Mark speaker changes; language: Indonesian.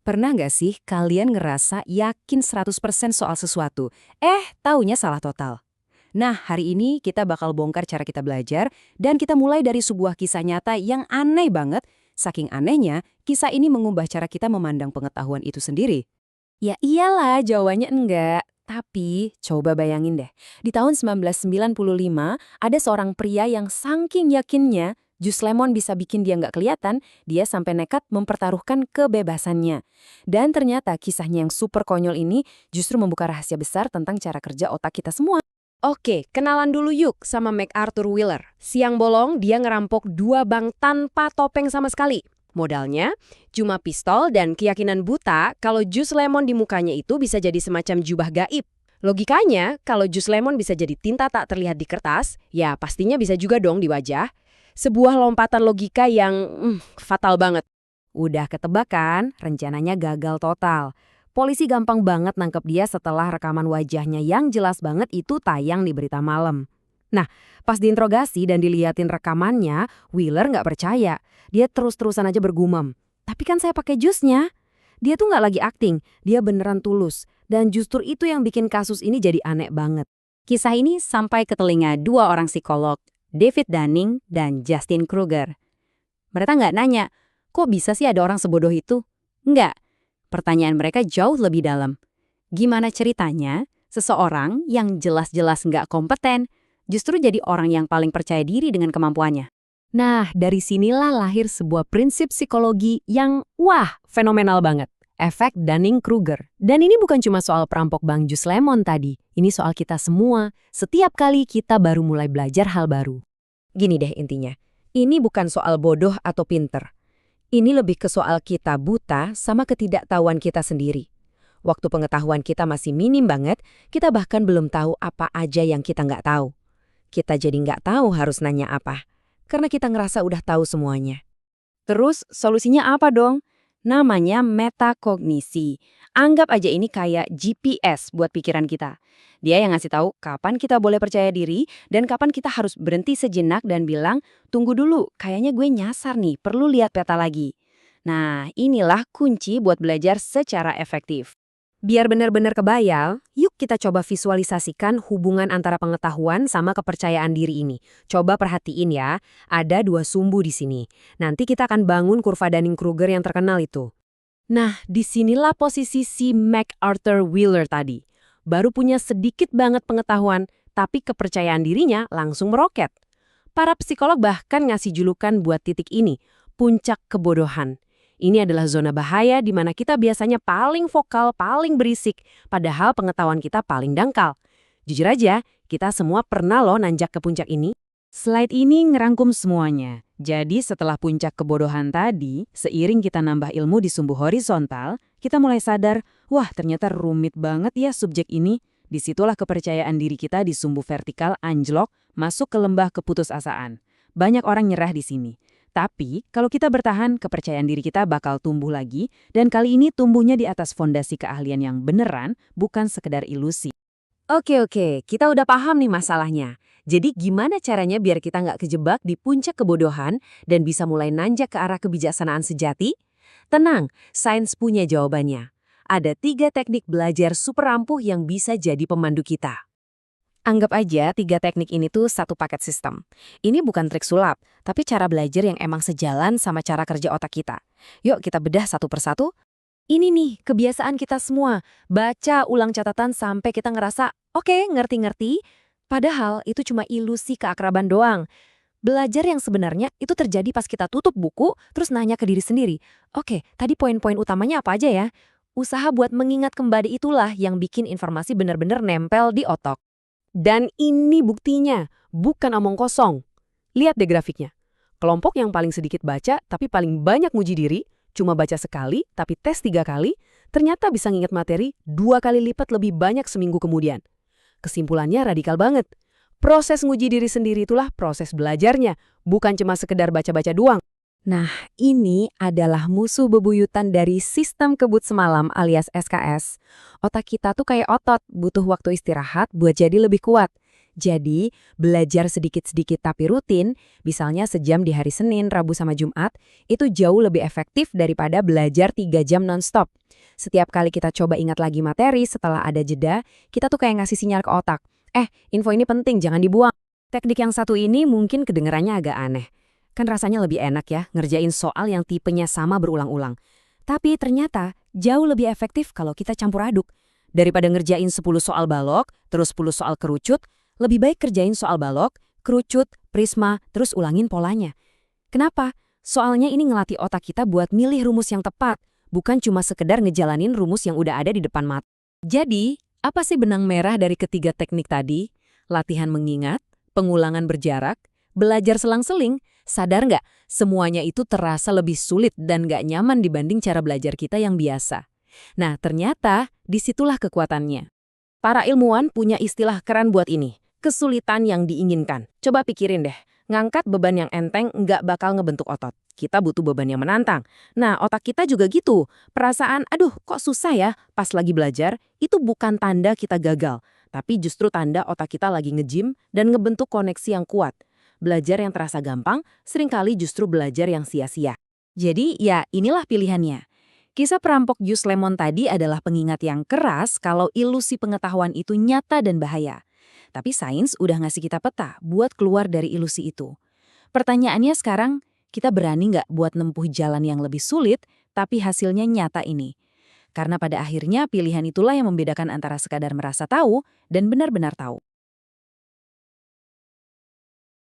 Speaker 1: Pernah nggak sih kalian ngerasa yakin 100% soal sesuatu, taunya salah total? Nah, hari ini kita bakal bongkar cara kita belajar, dan kita mulai dari sebuah kisah nyata yang aneh banget. Saking anehnya, kisah ini mengubah cara kita memandang pengetahuan itu sendiri. Ya iyalah, jawabannya enggak. Tapi, coba bayangin deh, di tahun 1995, ada seorang pria yang saking yakinnya jus lemon bisa bikin dia nggak kelihatan, dia sampai nekat mempertaruhkan kebebasannya. Dan ternyata kisahnya yang super konyol ini justru membuka rahasia besar tentang cara kerja otak kita semua.
Speaker 2: Oke, kenalan dulu yuk sama MacArthur Wheeler. Siang bolong, dia ngerampok 2 bank tanpa topeng sama sekali. Modalnya, cuma pistol dan keyakinan buta kalau jus lemon di mukanya itu bisa jadi semacam jubah gaib. Logikanya, kalau jus lemon bisa jadi tinta tak terlihat di kertas, ya pastinya bisa juga dong di wajah. Sebuah lompatan logika yang fatal banget.
Speaker 1: Udah ketebak kan, rencananya gagal total. Polisi gampang banget nangkep dia setelah rekaman wajahnya yang jelas banget itu tayang di berita malam. Nah, pas diinterogasi dan diliatin rekamannya, Wheeler nggak percaya. Dia terus-terusan aja bergumam. Tapi kan saya pakai jusnya. Dia tuh nggak lagi akting, dia beneran tulus. Dan justru itu yang bikin kasus ini jadi aneh banget. Kisah ini sampai ke telinga 2 orang psikolog, David Dunning dan Justin Kruger. Mereka nggak nanya, kok bisa sih ada orang sebodoh itu? Nggak. Pertanyaan mereka jauh lebih dalam. Gimana ceritanya seseorang yang jelas-jelas nggak kompeten justru jadi orang yang paling percaya diri dengan kemampuannya? Nah, dari sinilah lahir sebuah prinsip psikologi yang, fenomenal banget. Efek Dunning-Kruger. Dan ini bukan cuma soal perampok bank jus lemon tadi. Ini soal kita semua. Setiap kali kita baru mulai belajar hal baru. Gini deh intinya. Ini bukan soal bodoh atau pinter. Ini lebih ke soal kita buta sama ketidaktahuan kita sendiri. Waktu pengetahuan kita masih minim banget, kita bahkan belum tahu apa aja yang kita nggak tahu. Kita jadi nggak tahu harus nanya apa, karena kita ngerasa udah tahu semuanya. Terus solusinya apa dong? Namanya metakognisi. Anggap aja ini kayak GPS buat pikiran kita. Dia yang ngasih tahu kapan kita boleh percaya diri dan kapan kita harus berhenti sejenak dan bilang, tunggu dulu, kayaknya gue nyasar nih, perlu lihat peta lagi. Nah, inilah kunci buat belajar secara efektif. Biar benar-benar kebayal, yuk kita coba visualisasikan hubungan antara pengetahuan sama kepercayaan diri ini. Coba perhatiin ya, ada 2 sumbu di sini. Nanti kita akan bangun kurva Dunning-Kruger yang terkenal itu. Nah, disinilah posisi si MacArthur Wheeler tadi. Baru punya sedikit banget pengetahuan, tapi kepercayaan dirinya langsung meroket. Para psikolog bahkan ngasih julukan buat titik ini, puncak kebodohan. Ini adalah zona bahaya di mana kita biasanya paling vokal, paling berisik, padahal pengetahuan kita paling dangkal. Jujur aja, kita semua pernah loh nanjak ke puncak ini. Slide ini ngerangkum semuanya. Jadi setelah puncak kebodohan tadi, seiring kita nambah ilmu di sumbu horizontal, kita mulai sadar, wah ternyata rumit banget ya subjek ini. Disitulah kepercayaan diri kita di sumbu vertikal anjlok, masuk ke lembah keputusasaan. Banyak orang nyerah di sini. Tapi, kalau kita bertahan, kepercayaan diri kita bakal tumbuh lagi, dan kali ini tumbuhnya di atas fondasi keahlian yang beneran, bukan sekedar ilusi. Oke, kita udah paham nih masalahnya. Jadi gimana caranya biar kita nggak kejebak di puncak kebodohan dan bisa mulai nanjak ke arah kebijaksanaan sejati? Tenang, sains punya jawabannya. Ada 3 teknik belajar super ampuh yang bisa jadi pemandu kita. Anggap aja 3 teknik ini tuh satu paket sistem. Ini bukan trik sulap, tapi cara belajar yang emang sejalan sama cara kerja otak kita. Yuk kita bedah satu persatu. Ini nih, kebiasaan kita semua. Baca ulang catatan sampai kita ngerasa, oke, ngerti-ngerti. Padahal itu cuma ilusi keakraban doang. Belajar yang sebenarnya itu terjadi pas kita tutup buku, terus nanya ke diri sendiri. Oke, tadi poin-poin utamanya apa aja ya? Usaha buat mengingat kembali itulah yang bikin informasi benar-benar nempel di otak. Dan ini buktinya, bukan omong kosong. Lihat deh grafiknya. Kelompok yang paling sedikit baca tapi paling banyak nguji diri, cuma baca sekali tapi tes 3 kali, ternyata bisa nginget materi 2 kali lipat lebih banyak seminggu kemudian. Kesimpulannya radikal banget. Proses nguji diri sendiri itulah proses belajarnya, bukan cuma sekedar baca-baca doang. Nah, ini adalah musuh bebuyutan dari sistem kebut semalam alias SKS. Otak kita tuh kayak otot, butuh waktu istirahat buat jadi lebih kuat. Jadi, belajar sedikit-sedikit tapi rutin, misalnya sejam di hari Senin, Rabu, sama Jumat, itu jauh lebih efektif daripada belajar 3 jam nonstop. Setiap kali kita coba ingat lagi materi setelah ada jeda, kita tuh kayak ngasih sinyal ke otak. Info ini penting, jangan dibuang. Teknik yang satu ini mungkin kedengarannya agak aneh. Kan rasanya lebih enak ya, ngerjain soal yang tipenya sama berulang-ulang. Tapi ternyata jauh lebih efektif kalau kita campur aduk. Daripada ngerjain 10 soal balok, terus 10 soal kerucut, lebih baik kerjain soal balok, kerucut, prisma, terus ulangin polanya. Kenapa? Soalnya ini ngelatih otak kita buat milih rumus yang tepat, bukan cuma sekedar ngejalanin rumus yang udah ada di depan mata. Jadi, apa sih benang merah dari ketiga teknik tadi? Latihan mengingat, pengulangan berjarak, belajar selang-seling. Sadar nggak? Semuanya itu terasa lebih sulit dan nggak nyaman dibanding cara belajar kita yang biasa. Nah, ternyata disitulah kekuatannya. Para ilmuwan punya istilah keren buat ini. Kesulitan yang diinginkan. Coba pikirin deh, ngangkat beban yang enteng nggak bakal ngebentuk otot. Kita butuh beban yang menantang. Nah, otak kita juga gitu. Perasaan, aduh kok susah ya pas lagi belajar, itu bukan tanda kita gagal. Tapi justru tanda otak kita lagi nge-gym dan ngebentuk koneksi yang kuat. Belajar yang terasa gampang, seringkali justru belajar yang sia-sia. Jadi, ya inilah pilihannya. Kisah perampok jus lemon tadi adalah pengingat yang keras kalau ilusi pengetahuan itu nyata dan bahaya. Tapi sains udah ngasih kita peta buat keluar dari ilusi itu. Pertanyaannya sekarang, kita berani nggak buat nempuh jalan yang lebih sulit, tapi hasilnya nyata ini? Karena pada akhirnya pilihan itulah yang membedakan antara sekadar merasa tahu dan benar-benar tahu.